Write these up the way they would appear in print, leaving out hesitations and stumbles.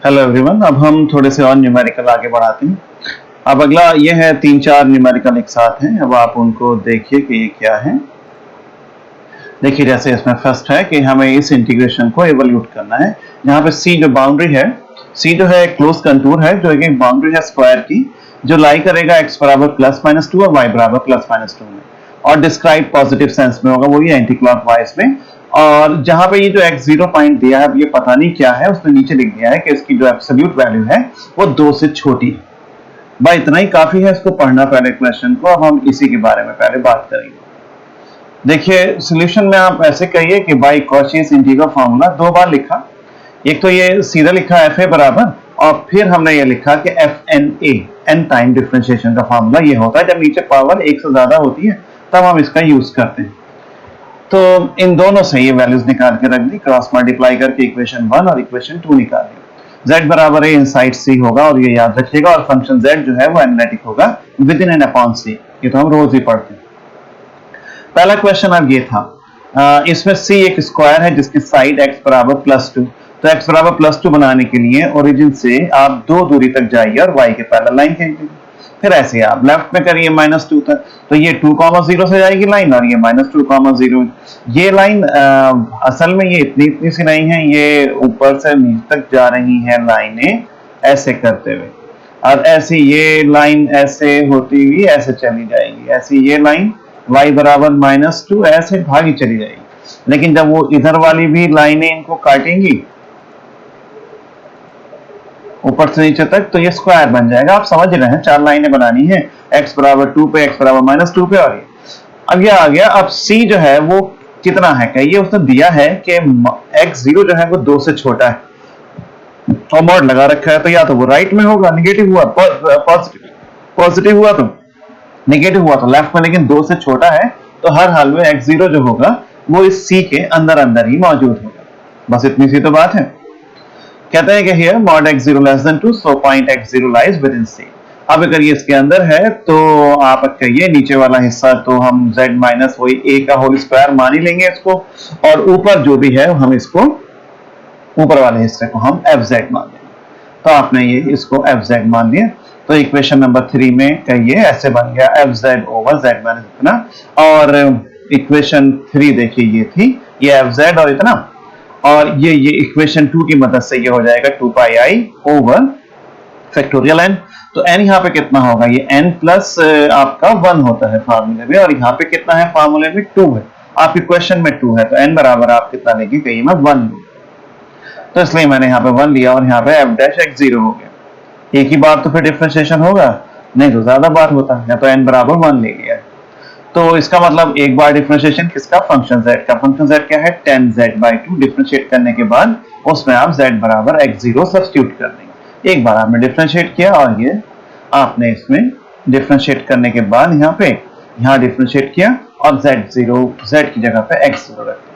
Hello everyone, अब हम थोड़े से और न्यूमेरिकल आगे बढ़ाते हैं। अब अगला ये है 3-4 न्यूमेरिकल एक साथ हैं। अब आप उनको देखिए कि ये क्या है। देखिए जैसे इसमें फर्स्ट है कि हमें इस इंटीग्रेशन को एवल्यूट करना है। यहाँ पे सी जो बाउंड्री है, सी जो है क्लोज कंटूर है जो एक बाउंड्री है स्क्वायर की, जो लाई करेगा x बराबर +-2 और y बराबर +-2 में, और डिस्क्राइब पॉजिटिव सेंस में होगा, वही एंटी क्लॉकवाइज में। और जहां पे ये जो x0 पॉइंट दिया है, ये पता नहीं क्या है, उसने नीचे लिख दिया है कि इसकी जो एब्सोल्यूट वैल्यू है वो 2 से छोटी है। भाई इतना ही काफी है इसको पढ़ना पहले क्वेश्चन को। अब हम इसी के बारे में पहले बात करेंगे। देखिए सॉल्यूशन में आप ऐसे कहिए कि बाई कॉची इंटीग्रल फार्मूला 2 बार लिखा। एक तो ये सीधा लिखा एफ ए बराबर, और फिर हमने ये लिखा कि F N A, N time differentiation का फार्मूला ये होता है जब नीचे पावर 1 से ज्यादा होती है, तब हम इसका यूज करते हैं। तो इन दोनों से ये वैल्यूज निकाल के रख दी, क्रॉस मल्टीप्लाई करके इक्वेशन 1 और इक्वेशन 2 निकाल दी। z बराबर है इनसाइड c होगा, और ये याद रखिएगा, और फंक्शन z जो है वो एनालिटिक होगा with in and upon c। ये तो हम रोज ही पढ़ते हैं। पहला क्वेश्चन अब ये था, इसमें c एक स्क्वायर है जिसकी साइड x बराबर +2। तो x बराबर +2 बनाने के लिए ओरिजिन से आप 2 दूरी तक जाइए और y के पैरेलल लाइन खींचिए। फिर ऐसे आप लेफ्ट में करिए -2 तक, तो ये 2,0 से जाएगी लाइन, और ये -2,0। ये लाइन असल में ये इतनी सी नहीं है, ये ऊपर से नीचे तक जा रही है लाइनें ऐसे करते हुए, और ऐसी ये लाइन ऐसे होती हुई ऐसे चली जाएगी। ऐसी ये लाइन y बराबर -2 ऐसे भागी चली जाएगी। लेकिन जब वो इधर वाली भी लाइनें इनको काटेंगी ऊपर से नीचे तक, तो ये स्क्वायर बन जाएगा। आप समझ रहे हैं, 4 लाइनें बनानी है, x बराबर 2 पे, x बराबर -2 पे, और ये अब ये आ गया। अब c जो है वो कितना है, कहिए उसने दिया है कि x0 जो है वो 2 से छोटा है, और मॉड लगा रखा है, तो या तो वो राइट में होगा, निगेटिव हुआ पॉजिटिव हुआ तो नेगेटिव हुआ तो लेफ्ट में, लेकिन 2 से छोटा है, तो हर हाल में x0 जो होगा वो इस c के अंदर अंदर ही मौजूद होगा। बस इतनी सी तो बात है। कहते हैं कि here mod x0 less than 2 so point x0 lies within c। अब अगर ये इसके अंदर है तो आप कहिए नीचे वाला हिस्सा तो हम z माइनस वही a का होल स्क्वायर मान ही लेंगे इसको, और ऊपर जो भी है हम इसको ऊपर वाले हिस्से को हम fz मान लेंगे। तो आपने ये इसको fz मान लिया, तो इक्वेशन नंबर 3 में कहिए ऐसे बन गया fz ओवर z माइनस इतना, और इक्वेशन 3 देखिए ये थी, ये fz और इतना, और ये इक्वेशन 2 की मदद से ये हो जाएगा 2 पाई i ओवर फैक्टोरियल n। तो n यहाँ पे कितना होगा, ये n प्लस आपका 1 होता है फार्मूले में, और यहाँ पे कितना है फार्मूले में 2 है, आपके क्वेश्चन में 2 है, तो n बराबर आप कितना लेंगे, कहिए मैं 1 लूँ, तो इसलिए मैंने यहाँ पे 1 लिया, और यहाँ पे f डैश x0 हो गया। एक ही बार तो फिर डिफरेंशिएशन होगा, नहीं तो ज्यादा बार होता, या तो n बराबर 1 ले लिया। तो इसका मतलब एक बार डिफरेंशिएशन किसका, फंक्शन z का। फंक्शन z क्या है, tan z/2। डिफरेंशिएट करने के बाद उसमें आप z बराबर x0 सब्स्टिट्यूट कर देंगे। एक बार आपने डिफरेंशिएट किया, और ये आपने इसमें डिफरेंशिएट करने के बाद यहाँ डिफरेंशिएट किया, और z की जगह पे x0 रख दिया।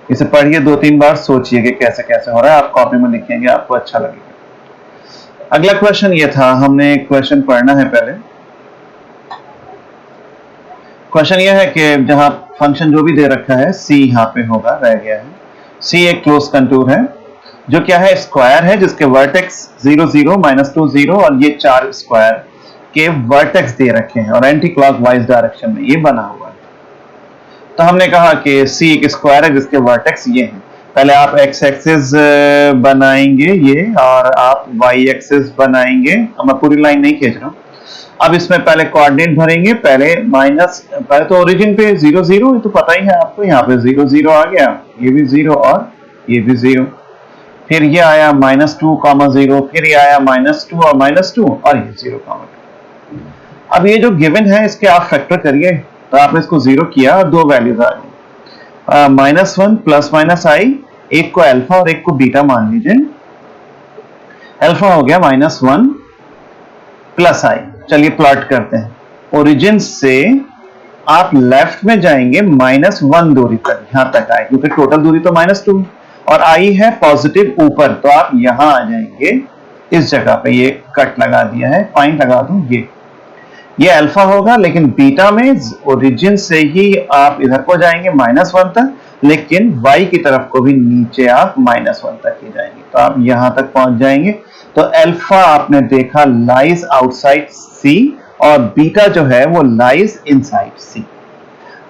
इसे पढ़िए 2-3 बार, सोचिए कि कैसे कैसे हो रहा है, आप कॉपी में लिखेंगे, आपको अच्छा लगेगा। अगला क्वेश्चन ये था, हमने क्वेश्चन पढ़ना है पहले। क्वेश्चन यह है कि जहां फंक्शन जो भी दे रखा है c यहाँ पे होगा, रह गया है। c एक क्लोज कंटूर है जो क्या है, स्क्वायर है, जिसके वर्टेक्स 0 0 -2 0 और ये 4 स्क्वायर के वर्टेक्स दे रखे हैं, और एंटी क्लॉकवाइज डायरेक्शन में ये बना हुआ है। तो हमने कहा कि c एक स्क्वायर है जिसके वर्टेक्स ये हैं। पहले आप x एक्सिस बनाएंगे ये, और आप y एक्सिस बनाएंगे। अब मैं पूरी लाइन नहीं खींच रहा हूँ। अब इसमें पहले कोऑर्डिनेट भरेंगे, पहले तो ओरिजिन पे 0 0, ये तो पता ही है आपको, यहाँ पे 0 0 आ गया, ये भी 0 और ये भी 0, फिर ये आया -2, 0, फिर ये आया -2 और -2, और ये 0, 2। अब ये जो गिवन है इसके आप फैक्टर करिए, तो आपने इसको 0 किया और 2 वैल्यूज आ गई, -1 प्लस -i, एक को अल्फा और एक को बीटा मान लीजिए। अल्फा हो गया -1 प्लस i। चलिए प्लॉट करते हैं। ओरिजिन से आप लेफ्ट में जाएंगे -1 दूरी तक, यहां तक आए, क्योंकि टोटल दूरी तो -2 और i है पॉजिटिव ऊपर, तो आप यहां आ जाएंगे इस जगह पे, ये कट लगा दिया है, पॉइंट लगा दूं, ये अल्फा होगा। लेकिन बीटा में ओरिजिन से ही आप इधर को जाएंगे -1 तक, लेकिन y की तरफ को भी नीचे आप -1 तक ही जाएंगे। तो आप यहां तक पहुंच जाएंगे। तो अल्फा आपने देखा लाइज आउटसाइड सी और बीटा जो है वो लाइज इनसाइड सी।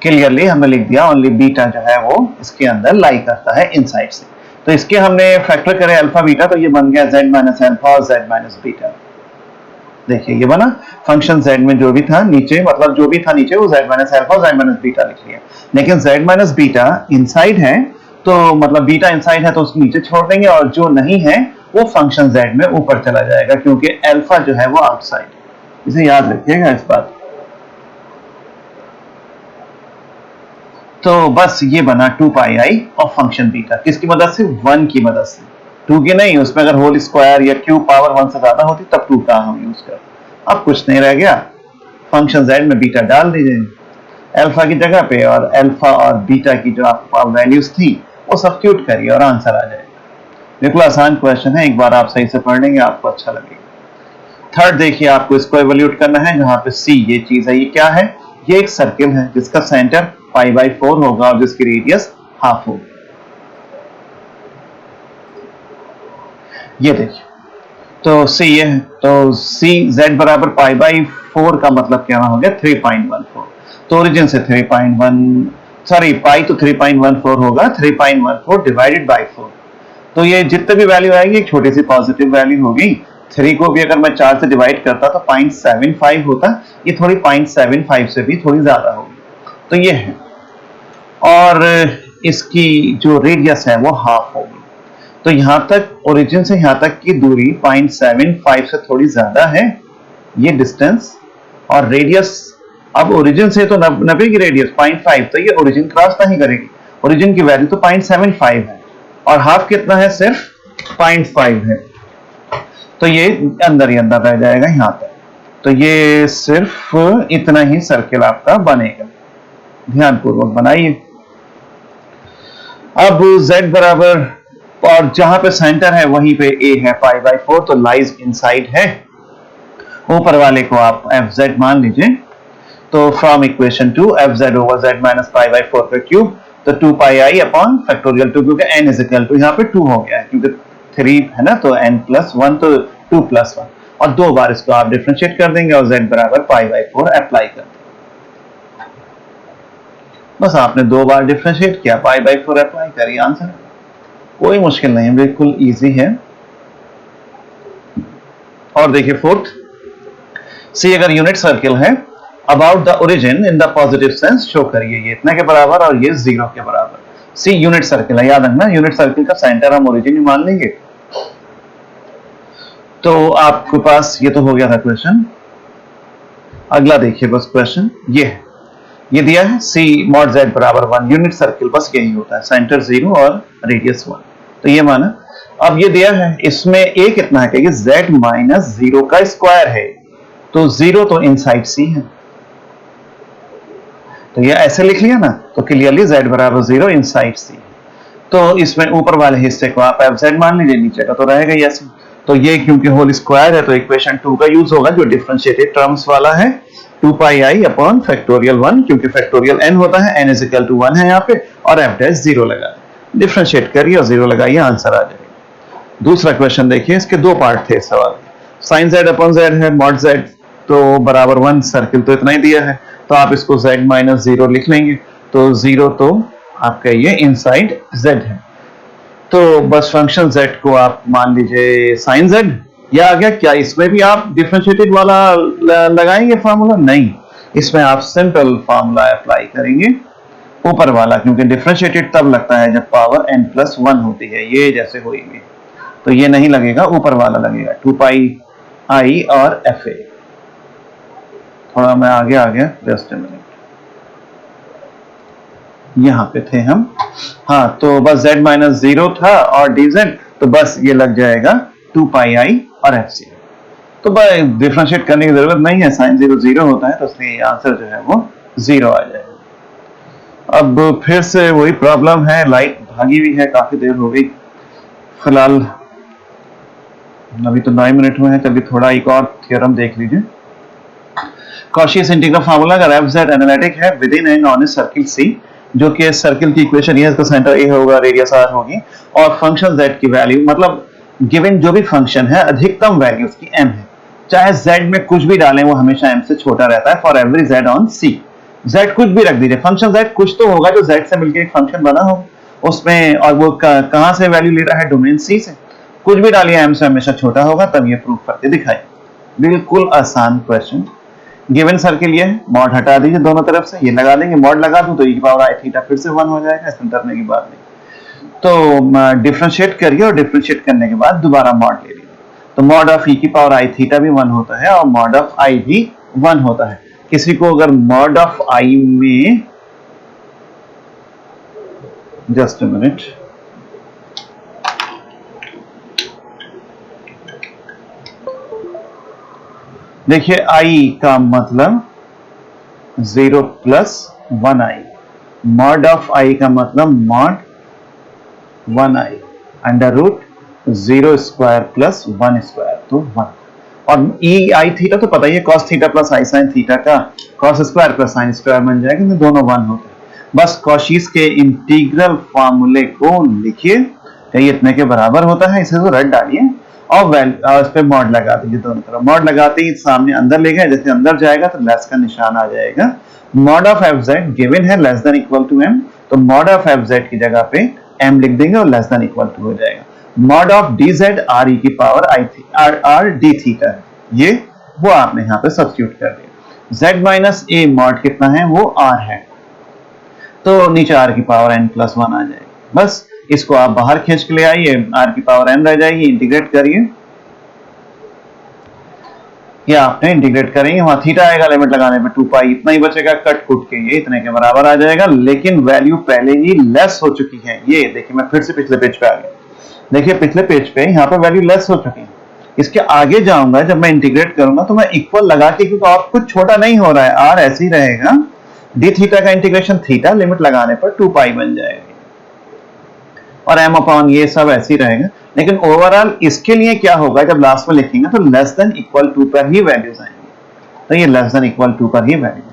क्लियरली हमने लिख दिया ओनली बीटा जो है वो इसके अंदर लाई करता है इनसाइड से। तो इसके हमने फैक्टर करे अल्फा बीटा, तो ये बन गया z माइनस अल्फा और z माइनस बीटा। देखिए ये बना फंक्शन z में जो भी था नीचे, मतलब जो भी था नीचे वो z माइनस अल्फा और z माइनस बीटा लिख लिया। लेकिन z माइनस बीटा इनसाइड है, तो मतलब बीटा इनसाइड है तो उसको नीचे छोड़ देंगे, और जो नहीं है वो फंक्शन z में ऊपर चला जाएगा, क्योंकि अल्फा जो है वो आउटसाइड। इसे याद रखिएगा इस बात। तो बस ये बना 2 पाई आई और फंक्शन बीटा किसकी मदद से, 1 की मदद से। 2 की नहीं, उसमें अगर होल स्क्वायर या क्यूब पावर 1 से ज्यादा होती तब 2 का हम यूज कर। अब कुछ नहीं रह गया, फंक्शन z में बीटा डाल दीजिए अल्फा की जगह पे, और अल्फा और बीटा की जो आपको वैल्यूज थी वो सब्स्टिट्यूट करिए और आंसर आ जाएगा। बिल्कुल आसान क्वेश्चन है, एक बार आप सही से पढ़ लेंगे आपको अच्छा लगेगा। थर्ड देखिए, आपको इसको इवैल्यूएट करना है, जहां पे सी ये चीज है, ये क्या है, ये एक सर्किल है जिसका सेंटर π/4 होगा और जिसकी रेडियस हाफ होगी। ये देखिए, तो सी ये है, तो सी z बराबर π/4 का मतलब क्या हो गया 3.14। तो ओरिजिन से 3.1 पाई तो 3.14 होगा, 3.14 डिवाइडेड बाय 4। तो ये जितने भी वैल्यू आएगी एक छोटी सी पॉजिटिव वैल्यू होगी। 3 को भी अगर मैं 4 से डिवाइड करता तो 0.75 होता, ये थोड़ी 0.75 से भी थोड़ी ज्यादा होगी। तो ये है, और इसकी जो रेडियस है वो हाफ होगी। तो यहां तक ओरिजिन से यहां तक की दूरी 0.75 से थोड़ी ज्यादा है ये डिस्टेंस, और रेडियस अब ओरिजिन से तो 90 की रेडियस 0.5, तो ये ओरिजिन क्रॉस नहीं करेगी। ओरिजिन की वैल्यू तो 0.75 है और हाफ कितना है, सिर्फ 0.5 है, तो ये अंदर ही अंदर रह जाएगा यहां तक। तो ये सिर्फ इतना ही सर्किल आपका बनेगा, ध्यानपूर्वक बनाइए। अब z बराबर, और जहां पे सेंटर है वहीं पे a है π/4, तो लाइज इनसाइड है। ऊपर वाले को आप fz मान लीजिए। तो from equation 2 fz over z minus π/4 का क्यूब, तो 2 पाई आई अपॉन फैक्टोरियल 2, क्योंकि n इज इक्वल टू यहाँ पे 2 हो गया है, क्योंकि 3 है ना, तो n प्लस 1 तो 2 प्लस 1, और 2 बार इसको आप डिफरेंशिएट कर देंगे और z बराबर π/4 अप्लाई कर देंगे। बस आपने 2 बार डिफरेंशिएट किया, π/4 अप्लाई करिए, आंसर। कोई मुश्किल नहीं, बिल्कुल इजी है। और देखिए फोर्थ, सी अगर यूनिट सर्किल है, about the origin in the positive sense show करिए, ये इतना के बराबर और ये 0 के बराबर। सी यूनिट सर्किल है, याद रखना यूनिट सर्किल का सेंटर हम ओरिजिन ही मान लेंगे। तो आपके पास ये तो हो गया था क्वेश्चन। अगला देखिए बस क्वेश्चन ये है, ये दिया है सी मॉड z बराबर 1, यूनिट सर्किल बस यही होता है, सेंटर 0 और रेडियस 1, तो ये माना। अब ये दिया है, इसमें a कितना है, कि z माइनस 0 का स्क्वायर है, तो 0 तो इनसाइड सी है, तो ये ऐसे लिख लिया ना, तो क्लियरली z बराबर 0 इनसाइड सी। तो इसमें ऊपर वाले हिस्से को आप fz मान लीजिए, नीचे का तो रहेगा ही ऐसे। तो ये क्योंकि होल स्क्वायर है तो इक्वेशन 2 का यूज होगा, जो डिफरेंशिएटेड टर्म्स वाला है, 2 पाई आई अपॉन फैक्टोरियल 1, क्योंकि फैक्टोरियल n होता है, n इज इक्वल टू 1 है यहाँ पे, और f डैश 0 लगा, डिफरेंशिएट करिए और 0 लगाइए, आंसर आ जाएगा। दूसरा क्वेश्चन देखिए, इसके 2 पार्ट थे सवाल। साइन z अपॉन z है, मॉड z तो बराबर 1, सर्किल तो इतना ही दिया है, तो आप इसको z माइनस 0 लिख लेंगे, तो 0 तो आपका ये इनसाइड z है। तो बस फंक्शन z को आप मान लीजिए साइन z, या आ गया क्या, इसमें भी आप डिफरेंशिएटेड वाला लगाएंगे फार्मूला, नहीं, इसमें आप सिंपल फार्मूला अप्लाई करेंगे ऊपर वाला, क्योंकि डिफरेंशिएटेड तब लगता है जब पावर n प्लस 1 होती है, ये जैसे हुई, तो ये नहीं लगेगा, ऊपर वाला लगेगा, 2 पाई आई और एफ ए। थोड़ा मैं आगे आ गया, जस्ट अ मिनट, यहां पे थे हम। हाँ, तो बस z माइनस 0 था और dz, तो बस ये लग जाएगा 2 पाई आई और एफ सी। तो बस डिफरेंशिएट करने की जरूरत नहीं है, साइन 0 0 होता है, तो इसलिए आंसर जो है वो 0 आ जाएगा। अब फिर से वही प्रॉब्लम है, लाइट भागी हुई है, काफी देर हो गई। फिलहाल अभी तो 9 मिनट हुए हैं, चलिए थोड़ा एक और थ्योरम देख लीजिए। कॉशियस इंटीग्रल फार्मूला, अगर एफ जेड एनालिटिक है within and on a circle C, जो कि सर्किल की इक्वेशन ये, इसका सेंटर ए होगा, रेडियस आर होगी, और फंक्शन z की वैल्यू, मतलब गिवन जो भी फंक्शन है अधिकतम वैल्यू उसकी m है, चाहे z में कुछ भी डालें वो हमेशा m से छोटा रहता है for every z on c। z कुछ भी रख दीजिए, फंक्शन z कुछ तो होगा जो z से मिलकर एक फंक्शन बना हो उसमें, और वो कहां से वैल्यू ले रहा है, डोमेन c से। कुछ भी डालिए m से हमेशा छोटा होगा, तब ये प्रूव करके दिखाइए। बिल्कुल आसान क्वेश्चन। गिवन सर के लिए मॉड हटा दीजिए दोनों तरफ से, ये लगा देंगे, मॉड लगा दूं तो e की पावर i थीटा फिर से 1 हो जाएगा, इसमें डरने की बात नहीं। तो डिफरेंशिएट करिए और डिफरेंशिएट करने के बाद दोबारा मॉड ले लीजिए, तो मॉड ऑफ e की पावर i थीटा भी 1 होता है और मॉड ऑफ i भी 1 होता है। किसी को अगर मॉड ऑफ i में, जस्ट अ मिनट, देखिए i का मतलब 0 plus 1i, mod of i का मतलब mod 1i under root 0 square plus 1 square, तो 1। और e i थीटा तो पता ही है, cos theta plus i sine theta का cos square plus sine square बन जाएगा, तो दोनों 1 होते हैं। बस कॉशीस के इंटीग्रल फार्मूले को लिखिए, ये इतने के बराबर होता है, इसे तो रट डालिए और इस पे मॉड लगा दीजिए दोनों तरफ। मॉड लगाते ही सामने अंदर ले गए, जैसे अंदर जाएगा तो लेस का निशान आ जाएगा। Mod of F Z given है less than equal to m, तो मॉड ऑफ एफ जेड की जगह पे m लिख देंगे और लेस देन इक्वल टू हो जाएगा। Mod of D Z R E की पावर आई थी आर डी थीटा है, ये वो आपने यहाँ पे सब्स्टिट्यूट कर दिया। z माइनस ए मॉड कितना है, वो r है, तो नीचे r की पावर n प्लस 1 आ जाएगी। बस इसको आप बाहर खींच के ले आइए, r की पावर n रह जाएगी, इंटीग्रेट करिए, ये आपने इंटीग्रेट करेंगे, वहां थीटा आएगा लिमिट लगाने पे 2 पाई, इतना ही बचेगा, कट कुट के ये इतने के बराबर आ जाएगा। लेकिन वैल्यू पहले ही लेस हो चुकी है, ये देखिए मैं फिर से पिछले पेज पे आ गया, देखिए पिछले पेज पे यहाँ पे वैल्यू लेस हो चुकी है। इसके आगे जाऊंगा जब मैं इंटीग्रेट करूंगा तो मैं इक्वल लगा के, क्योंकि और कुछ छोटा नहीं हो रहा है, आर ऐसे ही रहेगा, डी थीटा का इंटीग्रेशन थीटा लिमिट लगाने पर 2 पाई बन जाएगा और m अपॉन ये सब ऐसे ही रहेगा। लेकिन ओवरऑल इसके लिए क्या होगा, जब लास्ट में लिखेंगे तो लेस देन इक्वल टू पर ही वैल्यूज आएंगे, तो ये लेस देन इक्वल टू पर ही वैल्यू,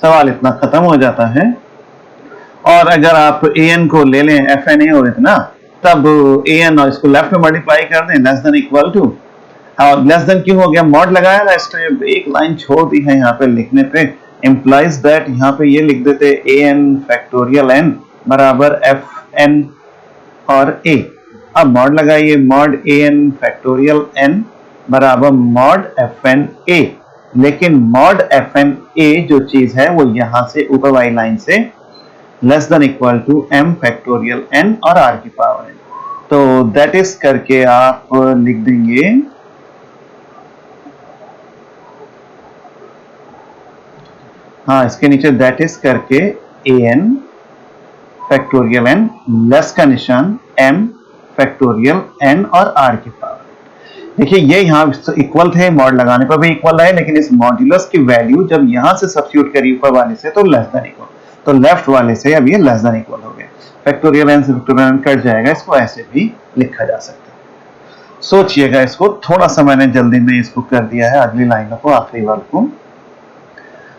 सवाल इतना खत्म हो जाता है। और अगर आप an को ले लें fna और इतना, तब an और इसको लेफ्ट में मल्टीप्लाई कर दें, लेस देन इक्वल टू, और लेस देन क्यों हो गया, मॉड लगाया ना, इसमें एक लाइन छोड़ दी है यहाँ पे लिखने पे, इंप्लाइज दैट यहाँ पे ये लिख देते an फैक्टोरियल n बराबर fn और a। अब मॉड लगाइए, मॉड an फैक्टोरियल n बराबर मॉड fn a, लेकिन मॉड fn a जो चीज है वो यहां से ऊपर वाली लाइन से less than equal to m factorial n और r की पावर n, तो दैट इज करके आप लिख देंगे, हाँ इसके नीचे दैट इज करके an फैक्टोरियल n लेस का निशान m फैक्टोरियल n और r की पावर। देखिए ये यहाँ इक्वल थे, मॉड लगाने पर भी इक्वल रहे, लेकिन इस मॉड्यूलस की वैल्यू जब यहां से सब्स्टिट्यूट करी ऊपर वाले से तो लेस देन इक्वल, तो लेफ्ट वाले से अब ये लेस देन इक्वल हो गया, फैक्टोरियल n से फैक्टोरियल n कट जाएगा, इसको ऐसे भी लिखा जा सकता है। सोचिएगा इसको, थोड़ा सा मैंने जल्दी में इसको कर दिया है, अगली लाइन को आखिरी वाले को,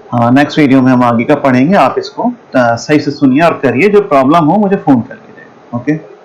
हाँ नेक्स्ट वीडियो में हम आगे का पढ़ेंगे। आप इसको सही से सुनिए और करिए, जो प्रॉब्लम हो मुझे फोन कर लीजिएगा, ओके।